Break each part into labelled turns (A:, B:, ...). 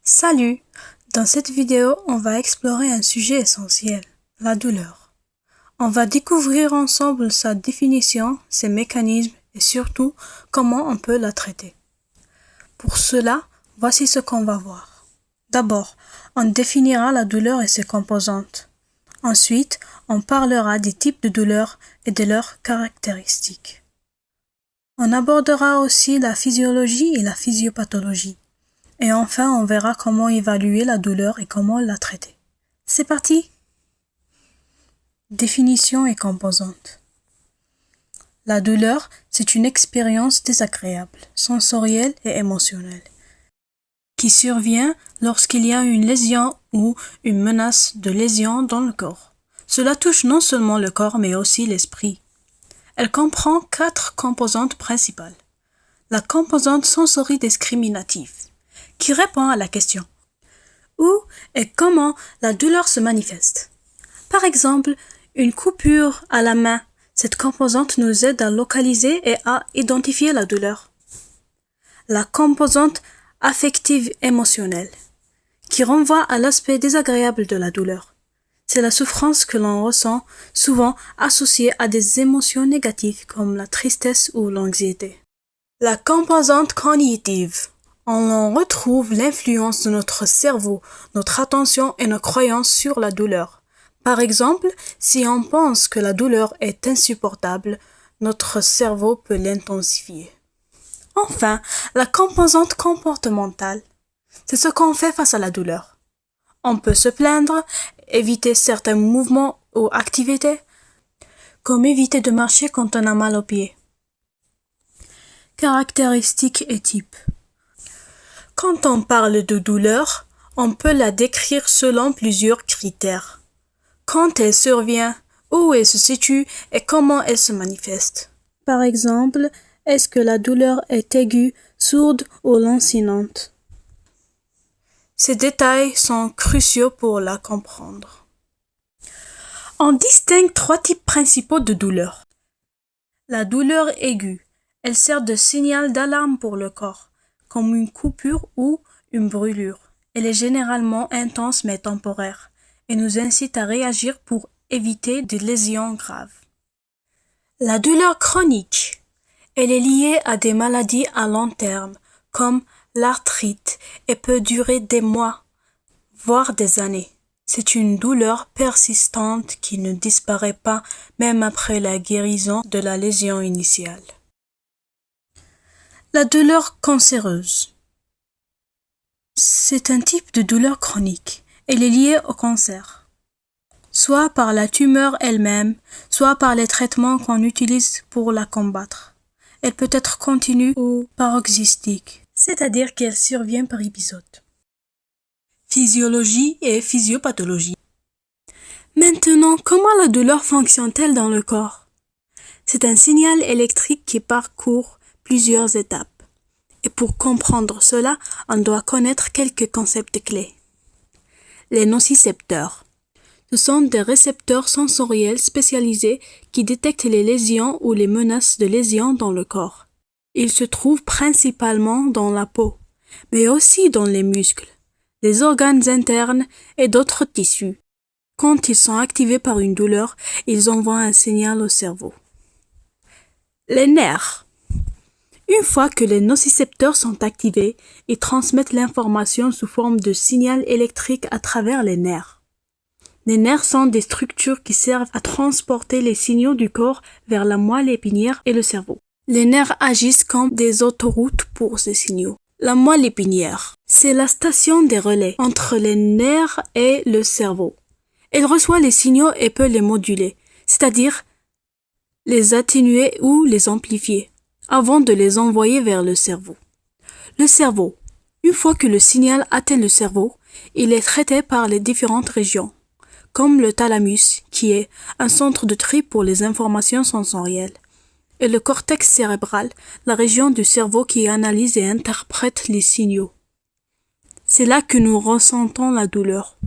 A: Salut! Dans cette vidéo, on va explorer un sujet essentiel, la douleur. On va découvrir ensemble sa définition, ses mécanismes et surtout comment on peut la traiter. Pour cela, voici ce qu'on va voir. D'abord, on définira la douleur et ses composantes. Ensuite, on parlera des types de douleurs et de leurs caractéristiques. On abordera aussi la physiologie et la physiopathologie. Et enfin, on verra comment évaluer la douleur et comment la traiter. C'est parti! Définition et composantes. La douleur, c'est une expérience désagréable, sensorielle et émotionnelle, qui survient lorsqu'il y a une lésion ou une menace de lésion dans le corps. Cela touche non seulement le corps mais aussi l'esprit. Elle comprend 4 composantes principales. La composante sensoridiscriminative, qui répond à la question où et comment la douleur se manifeste. Par exemple, une coupure à la main, cette composante nous aide à localiser et à identifier la douleur. La composante affective émotionnelle, qui renvoie à l'aspect désagréable de la douleur. C'est la souffrance que l'on ressent, souvent associée à des émotions négatives comme la tristesse ou l'anxiété. La composante cognitive. On en retrouve l'influence de notre cerveau, notre attention et nos croyances sur la douleur. Par exemple, si on pense que la douleur est insupportable, notre cerveau peut l'intensifier. Enfin, la composante comportementale, c'est ce qu'on fait face à la douleur. On peut se plaindre, éviter certains mouvements ou activités, comme éviter de marcher quand on a mal aux pieds. Caractéristiques et types. Quand on parle de douleur, on peut la décrire selon plusieurs critères. Quand elle survient, où elle se situe et comment elle se manifeste. Par exemple, est-ce que la douleur est aiguë, sourde ou lancinante? Ces détails sont cruciaux pour la comprendre. On distingue 3 types principaux de douleur. La douleur aiguë, elle sert de signal d'alarme pour le corps, comme une coupure ou une brûlure. Elle est généralement intense mais temporaire et nous incite à réagir pour éviter des lésions graves. La douleur chronique, elle est liée à des maladies à long terme comme l'arthrite et peut durer des mois, voire des années. C'est une douleur persistante qui ne disparaît pas même après la guérison de la lésion initiale. La douleur cancéreuse. C'est un type de douleur chronique. Elle est liée au cancer, soit par la tumeur elle-même, soit par les traitements qu'on utilise pour la combattre. Elle peut être continue ou paroxystique, c'est-à-dire qu'elle survient par épisode. Physiologie et physiopathologie. Maintenant, comment la douleur fonctionne-t-elle dans le corps? C'est un signal électrique qui parcourt plusieurs étapes. Et pour comprendre cela, on doit connaître quelques concepts clés. Les nocicepteurs. Ce sont des récepteurs sensoriels spécialisés qui détectent les lésions ou les menaces de lésions dans le corps. Ils se trouvent principalement dans la peau, mais aussi dans les muscles, les organes internes et d'autres tissus. Quand ils sont activés par une douleur, ils envoient un signal au cerveau. Les nerfs. Une fois que les nocicepteurs sont activés, ils transmettent l'information sous forme de signal électrique à travers les nerfs. Les nerfs sont des structures qui servent à transporter les signaux du corps vers la moelle épinière et le cerveau. Les nerfs agissent comme des autoroutes pour ces signaux. La moelle épinière, c'est la station des relais entre les nerfs et le cerveau. Elle reçoit les signaux et peut les moduler, c'est-à-dire les atténuer ou les amplifier, avant de les envoyer vers le cerveau. Le cerveau. Une fois que le signal atteint le cerveau, il est traité par les différentes régions, comme le thalamus, qui est un centre de tri pour les informations sensorielles, et le cortex cérébral, la région du cerveau qui analyse et interprète les signaux. C'est là que nous ressentons la douleur.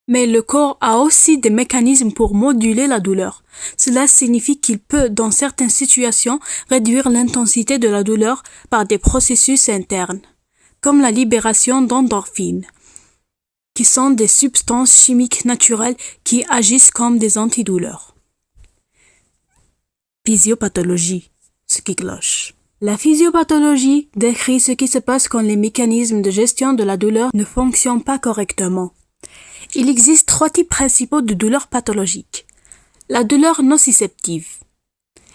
A: Mais le corps a aussi des mécanismes pour moduler la douleur. Cela signifie qu'il peut, dans certaines situations, réduire l'intensité de la douleur par des processus internes. comme la libération d'endorphines, qui sont des substances chimiques naturelles qui agissent comme des antidouleurs. Physiopathologie, ce qui cloche. La physiopathologie décrit ce qui se passe quand les mécanismes de gestion de la douleur ne fonctionnent pas correctement. Il existe 3 types principaux de douleurs pathologiques. La douleur nociceptive.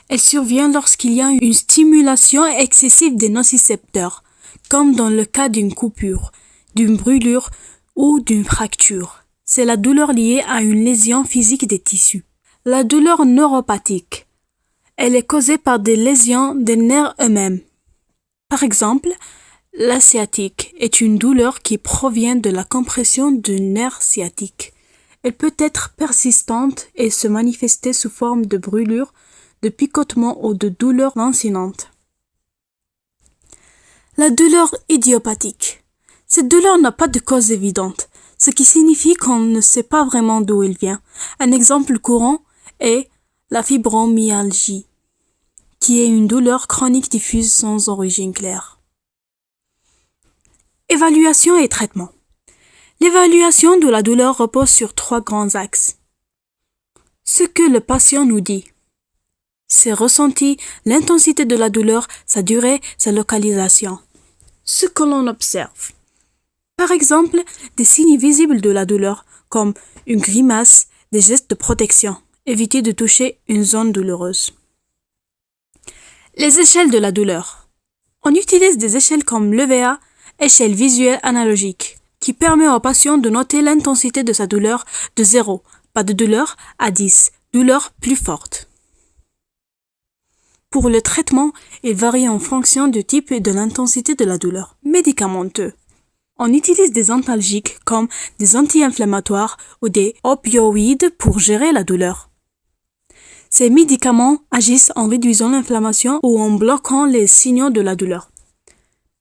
A: Elle survient lorsqu'il y a une stimulation excessive des nocicepteurs, comme dans le cas d'une coupure, d'une brûlure ou d'une fracture. C'est la douleur liée à une lésion physique des tissus. La douleur neuropathique. Elle est causée par des lésions des nerfs eux-mêmes. Par exemple, la sciatique est une douleur qui provient de la compression du nerf sciatique. Elle peut être persistante et se manifester sous forme de brûlure, de picotement ou de douleur lancinante. La douleur idiopathique. Cette douleur n'a pas de cause évidente, ce qui signifie qu'on ne sait pas vraiment d'où elle vient. Un exemple courant est la fibromyalgie, qui est une douleur chronique diffuse sans origine claire. Évaluation et traitement. L'évaluation de la douleur repose sur 3 grands axes. Ce que le patient nous dit, ses ressentis, l'intensité de la douleur, sa durée, sa localisation. Ce que l'on observe. Par exemple, des signes visibles de la douleur, comme une grimace, des gestes de protection. Éviter de toucher une zone douloureuse. Les échelles de la douleur. On utilise des échelles comme l'EVA, échelle visuelle analogique, qui permet au patient de noter l'intensité de sa douleur de 0, pas de douleur, à 10, douleur plus forte. Pour le traitement, il varie en fonction du type et de l'intensité de la douleur. Médicamenteux. On utilise des antalgiques comme des anti-inflammatoires ou des opioïdes pour gérer la douleur. Ces médicaments agissent en réduisant l'inflammation ou en bloquant les signaux de la douleur.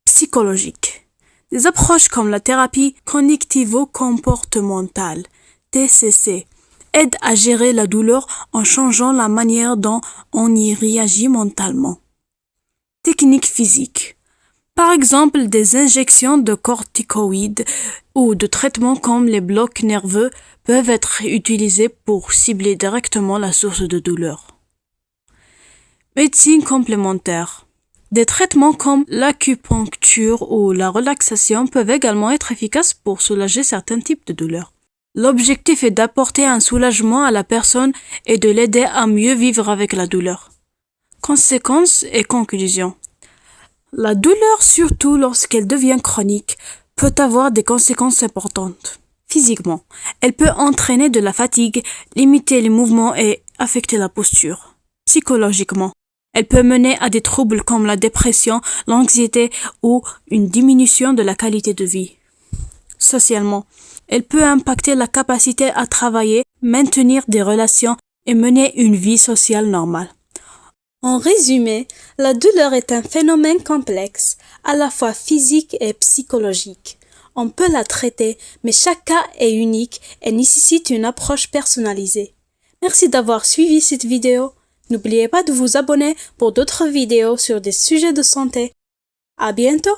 A: Psychologique. Des approches comme la thérapie cognitivo-comportementale, TCC, aident à gérer la douleur en changeant la manière dont on y réagit mentalement. Techniques physiques. Par exemple, des injections de corticoïdes ou de traitements comme les blocs nerveux peuvent être utilisés pour cibler directement la source de douleur. Médecine complémentaire. Des traitements comme l'acupuncture ou la relaxation peuvent également être efficaces pour soulager certains types de douleurs. L'objectif est d'apporter un soulagement à la personne et de l'aider à mieux vivre avec la douleur. Conséquences et conclusions. La douleur, surtout lorsqu'elle devient chronique, peut avoir des conséquences importantes. Physiquement, elle peut entraîner de la fatigue, limiter les mouvements et affecter la posture. Psychologiquement, elle peut mener à des troubles comme la dépression, l'anxiété ou une diminution de la qualité de vie. Socialement, elle peut impacter la capacité à travailler, maintenir des relations et mener une vie sociale normale. En résumé, la douleur est un phénomène complexe, à la fois physique et psychologique. On peut la traiter, mais chaque cas est unique et nécessite une approche personnalisée. Merci d'avoir suivi cette vidéo. N'oubliez pas de vous abonner pour d'autres vidéos sur des sujets de santé. À bientôt!